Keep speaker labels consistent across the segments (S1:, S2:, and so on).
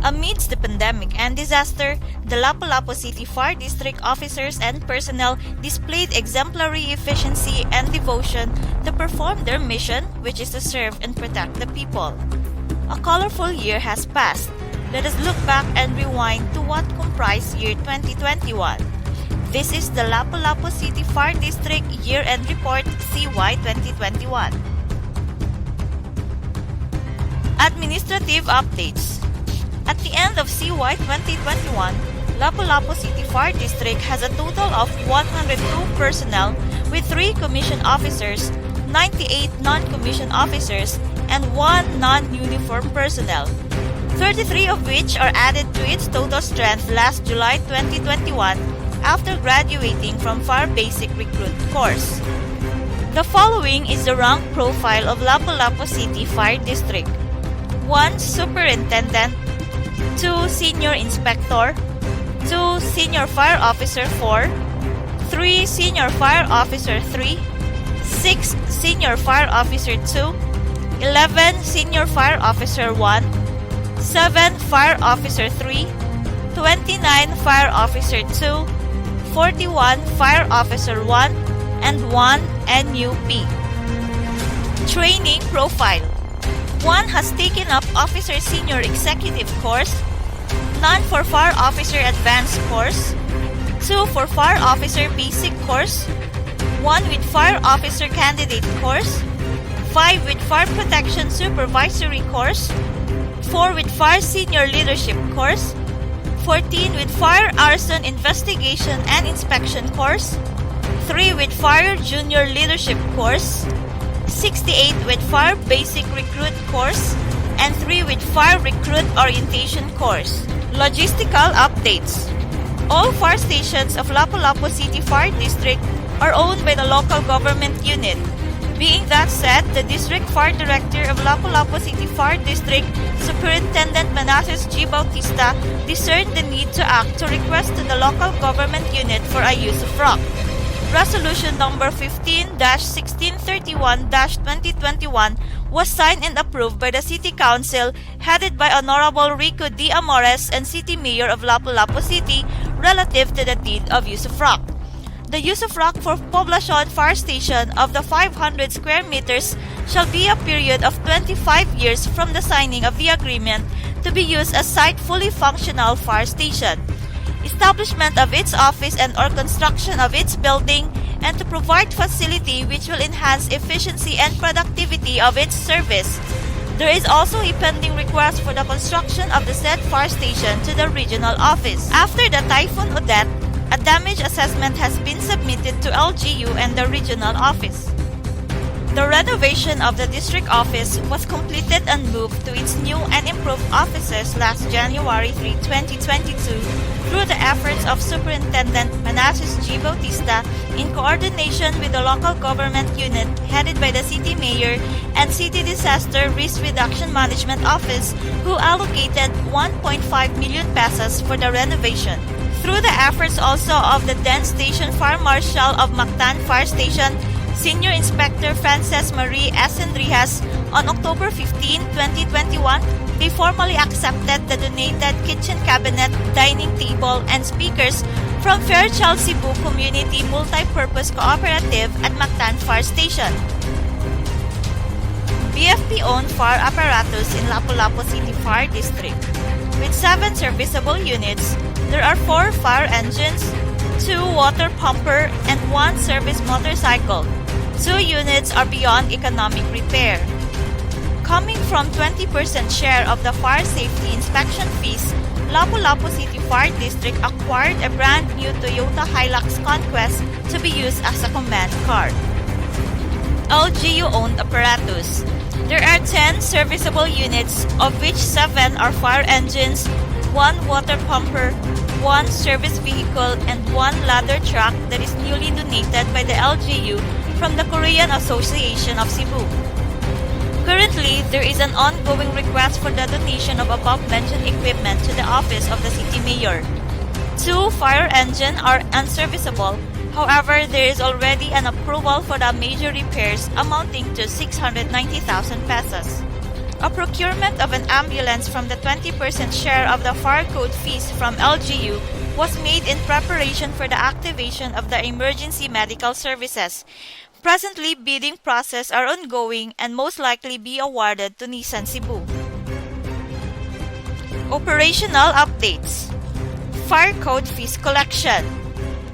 S1: Amidst the pandemic and disaster, the Lapu-Lapu City Fire District officers and personnel displayed exemplary efficiency and devotion to perform their mission, which is to serve and protect the people. A colorful year has passed. Let us look back and rewind to what comprised year 2021. This is the Lapu-Lapu City Fire District Year-End Report CY 2021. Administrative updates. At the end of CY 2021, Lapu-Lapu City Fire District has a total of 102 personnel with 3 commissioned officers, 98 non-commissioned officers, and 1 non-uniform personnel, 33 of which are added to its total strength last July 2021 after graduating from Fire Basic Recruit course. The following is the rank profile of Lapu-Lapu City Fire District. 1. Superintendent, 2. Senior Inspector, 2. Senior Fire Officer 4, 3. Senior Fire Officer 3, 6. Senior Fire Officer 2, 11. Senior Fire Officer 1, 7. Fire Officer 3, 29. Fire Officer 2, 41. Fire Officer 1, and 1 NUP. Training Profile. 1 has taken up Officer Senior Executive course, none for Fire Officer Advanced course, 2 for Fire Officer Basic course, 1 with Fire Officer Candidate course, 5 with Fire Protection Supervisory course, 4 with Fire Senior Leadership course, 14 with Fire Arson Investigation and Inspection course, 3 with Fire Junior Leadership course, 68 with Fire Basic Recruit course, and 3 with Fire Recruit Orientation course. Logistical updates. All fire stations of Lapu-Lapu City Fire District are owned by the local government unit. Being that said, the District Fire Director of Lapu-Lapu City Fire District, Superintendent Manassas G. Bautista, discerned the need to act to request to the local government unit for a use of rock. Resolution number 15-1631-2021 was signed and approved by the City Council headed by Honorable Rico D. Amores and City Mayor of Lapu-Lapu City relative to the deed of use of rock. The use of rock for Poblacion Fire Station of the 500 square meters shall be a period of 25 years from the signing of the agreement to be used as site fully functional fire station, establishment of its office and or construction of its building, and to provide facility which will enhance efficiency and productivity of its service. There is also a pending request for the construction of the said fire station to the regional office. After the Typhoon Odette, a damage assessment has been submitted to LGU and the regional office. The renovation of the district office was completed and moved to its new and improved offices last January 3, 2022 through the efforts of Superintendent Manassas G. Bautista in coordination with the local government unit headed by the City Mayor and City Disaster Risk Reduction Management Office, who allocated 1.5 million pesos for the renovation. Through the efforts also of the then Station Fire Marshal of Mactan Fire Station, Senior Inspector Frances Marie S. Enriquez, on October 15, 2021, they formally accepted the donated kitchen cabinet, dining table, and speakers from Fairchild Cebu Community Multi-Purpose Cooperative at Mactan Fire Station. BFP-owned fire apparatus in Lapu-Lapu City Fire District. With 7 serviceable units, there are 4 fire engines, 2 water pumper, and 1 service motorcycle. 2 units are beyond economic repair. Coming from 20% share of the fire safety inspection fees, Lapu-Lapu City Fire District acquired a brand new Toyota Hilux Conquest to be used as a command car. LGU-owned apparatus. There are 10 serviceable units, of which 7 are fire engines, 1 water pumper, 1 service vehicle, and 1 ladder truck that is newly donated by the LGU from the Korean Association of Cebu. Currently, there is an ongoing request for the donation of above-mentioned equipment to the office of the City Mayor. 2 fire engines are unserviceable. However, there is already an approval for the major repairs amounting to 690,000 pesos. A procurement of an ambulance from the 20% share of the fire code fees from LGU was made in preparation for the activation of the emergency medical services. Presently, bidding process are ongoing and most likely be awarded to Nissan Cebu. Operational updates. Fire code fees collection.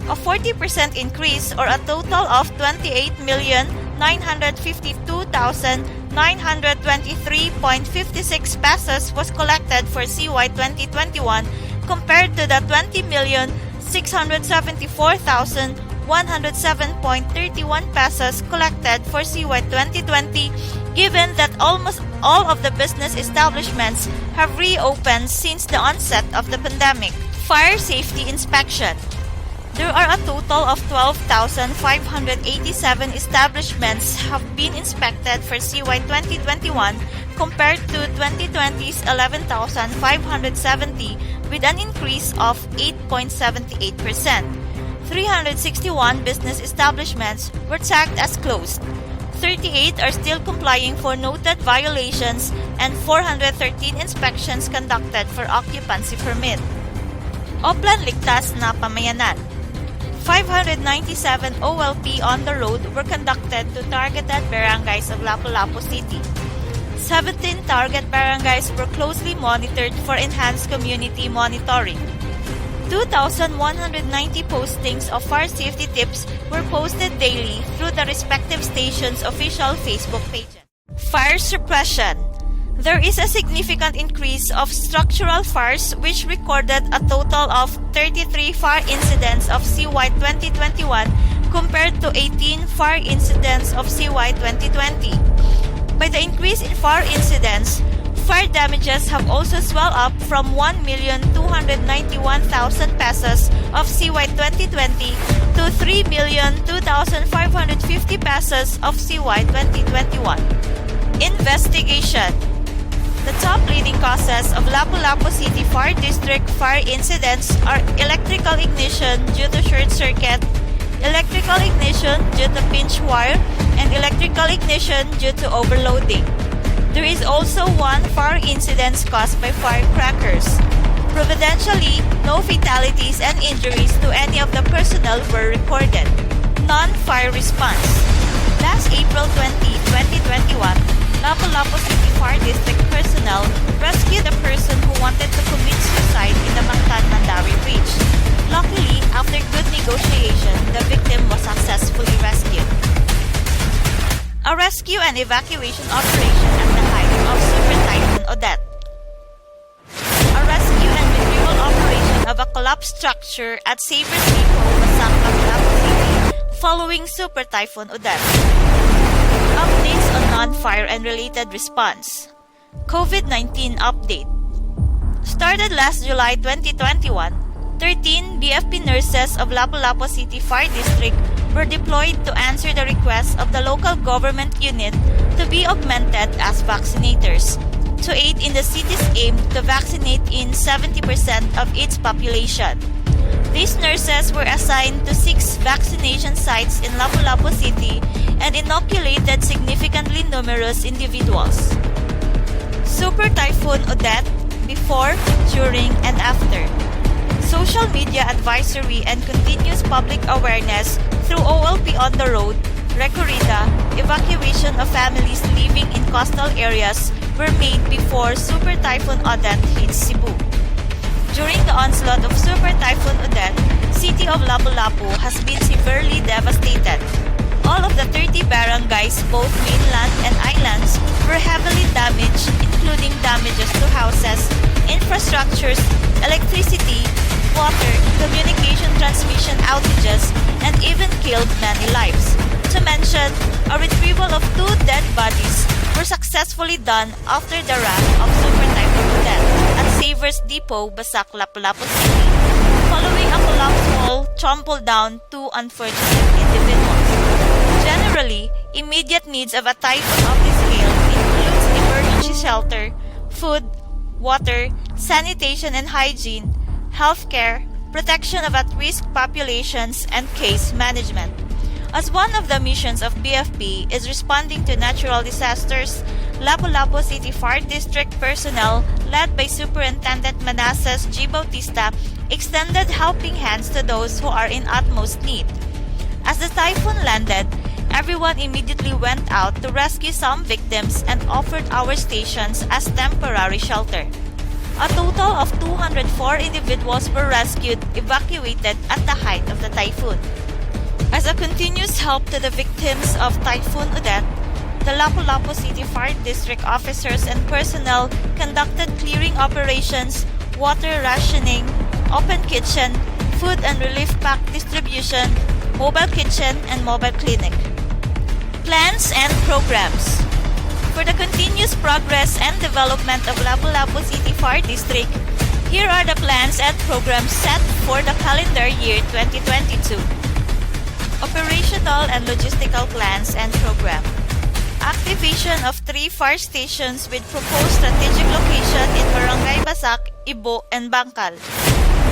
S1: A 40% increase or a total of 28,952,923.56 pesos was collected for CY 2021 compared to the 20,674,107.31 pesos collected for CY 2020, given that almost all of the business establishments have reopened since the onset of the pandemic. Fire safety inspection. There are a total of 12,587 establishments have been inspected for CY 2021 compared to 2020's 11,570 with an increase of 8.78%. 361 business establishments were tagged as closed. 38 are still complying for noted violations and 413 inspections conducted for occupancy permit. Oplan Ligtas na Pamayanan. 597 OLP on the road were conducted to targeted barangays of Lapu-Lapu City. 17 target barangays were closely monitored for enhanced community monitoring. 2,190 postings of fire safety tips were posted daily through the respective stations' official Facebook pages. Fire suppression. There is a significant increase of structural fires which recorded a total of 33 fire incidents of CY 2021 compared to 18 fire incidents of CY 2020. By the increase in fire incidents, fire damages have also swelled up from 1,291,000 pesos of CY 2020 to 3,02,550 pesos of CY 2021. Investigation. The top leading causes of Lapu-Lapu City Fire District fire incidents are electrical ignition due to short circuit, electrical ignition due to pinch wire, and electrical ignition due to overloading. There is also one fire incident caused by firecrackers. Providentially, no fatalities and injuries to any of the personnel were recorded. Non-fire response. Last April 20, 2021, Lapu-Lapu City Fire District personnel rescued a person who wanted to commit suicide in the Mactan-Mandawi Bridge. Luckily, after good negotiation, the victim was successfully rescued. A rescue and evacuation operation at the height of Super Typhoon Odette. A rescue and retrieval operation of a collapsed structure at Sabres Depot, Basak, Lapu-Lapu City, following Super Typhoon Odette. Updates on non-fire and related response. COVID-19 update. Started last July 2021, 13 BFP nurses of Lapu-Lapu City Fire District were deployed to answer the request of the local government unit to be augmented as vaccinators, to aid in the city's aim to vaccinate in 70% of its population. These nurses were assigned to 6 vaccination sites in Lapu-Lapu City and inoculated significantly numerous individuals. Super Typhoon Odette, before, during, and after. Social media advisory and continuous public awareness through OLP on the road, recorrida, evacuation of families living in coastal areas were made before Super Typhoon Odette hit Cebu. During the onslaught of Super Typhoon Odette, city of Lapu-Lapu has been severely devastated. All of the 30 barangays, both mainland and islands, were heavily damaged, including damages to houses, infrastructures, electricity, water, communication transmission outages, and even killed many lives. To mention, a retrieval of 2 dead bodies were successfully done after the wrath of Super Typhoon Odette at Sabres Depot, Basak, Lapu-Lapu City, following a collapsed wall trampled down 2 unfortunate individuals. Generally, immediate needs of a typhoon of this scale includes emergency shelter, food, water, sanitation and hygiene, healthcare, protection of at-risk populations, and case management. As one of the missions of BFP is responding to natural disasters, Lapu-Lapu City Fire District personnel, led by Superintendent Manassas G. Bautista, extended helping hands to those who are in utmost need. As the typhoon landed, everyone immediately went out to rescue some victims and offered our stations as temporary shelter. A total of 204 individuals were rescued, evacuated at the height of the typhoon. As a continuous help to the victims of Typhoon Odette, the Lapu-Lapu City Fire District officers and personnel conducted clearing operations, water rationing, open kitchen, food and relief pack distribution, mobile kitchen, and mobile clinic. Plans and programs. For the continuous progress and development of Lapu-Lapu City Fire District, here are the plans and programs set for the calendar year 2022. Operational and logistical plans and program. Activation of 3 fire stations with proposed strategic location in Barangay Basak, Ibo, and Bangkal.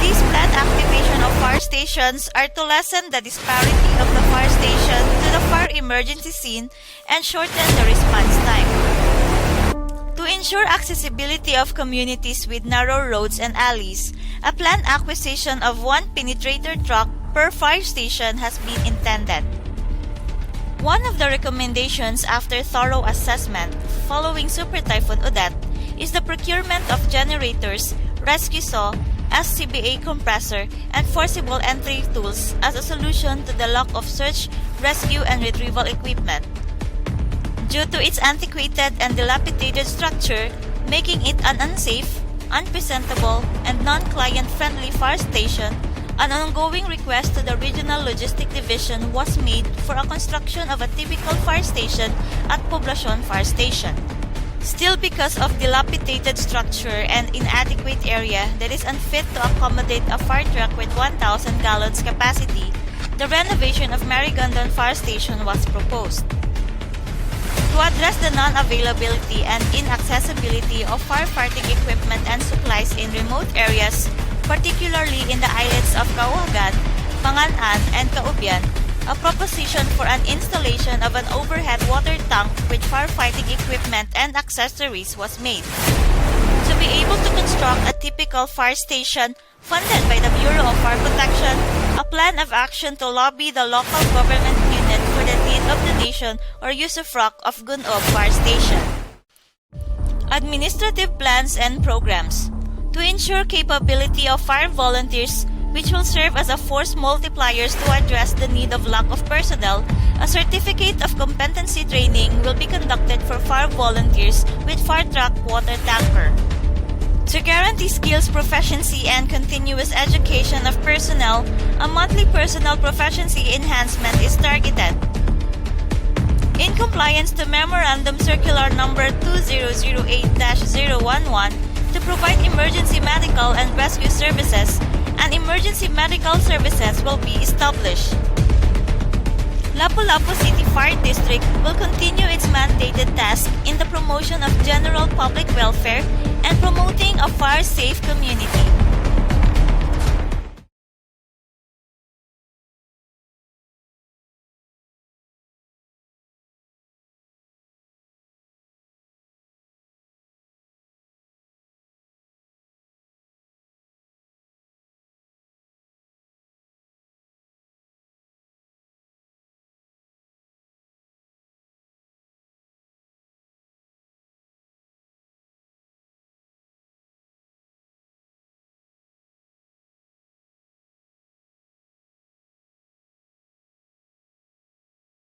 S1: These planned activation of fire stations are to lessen the disparity of the fire station to the fire emergency scene and shorten the response time. To ensure accessibility of communities with narrow roads and alleys, a planned acquisition of 1 penetrator truck per fire station has been intended. One of the recommendations after thorough assessment following Super Typhoon Odette is the procurement of generators, rescue saw, SCBA compressor, and forcible entry tools as a solution to the lack of search, rescue, and retrieval equipment. Due to its antiquated and dilapidated structure, making it an unsafe, unpresentable, and non-client-friendly fire station, an ongoing request to the Regional Logistic Division was made for a construction of a typical fire station at Poblacion Fire Station. Still, because of dilapidated structure and inadequate area that is unfit to accommodate a fire truck with 1,000 gallons capacity, the renovation of Marigondon Fire Station was proposed. To address the non-availability and inaccessibility of firefighting equipment and supplies in remote areas, particularly in the islets of Kauhagan, Panganan, and Kaubian, a proposition for an installation of an overhead water tank with firefighting equipment and accessories was made. To be able to construct a typical fire station funded by the Bureau of Fire Protection, a plan of action to lobby the local government unit for the need of the nation or usufruct of Gunob Fire Station. Administrative plans and programs. To ensure capability of fire volunteers, which will serve as a force multipliers to address the need of lack of personnel, a certificate of competency training will be conducted for fire volunteers with fire truck water tanker. To guarantee skills proficiency and continuous education of personnel, a monthly personnel proficiency enhancement is targeted. In compliance to Memorandum Circular Number 2008-011, to provide emergency medical and rescue services, and emergency medical services will be established. Lapu-Lapu City Fire District will continue its mandated task in the promotion of general public welfare and promoting a fire-safe community.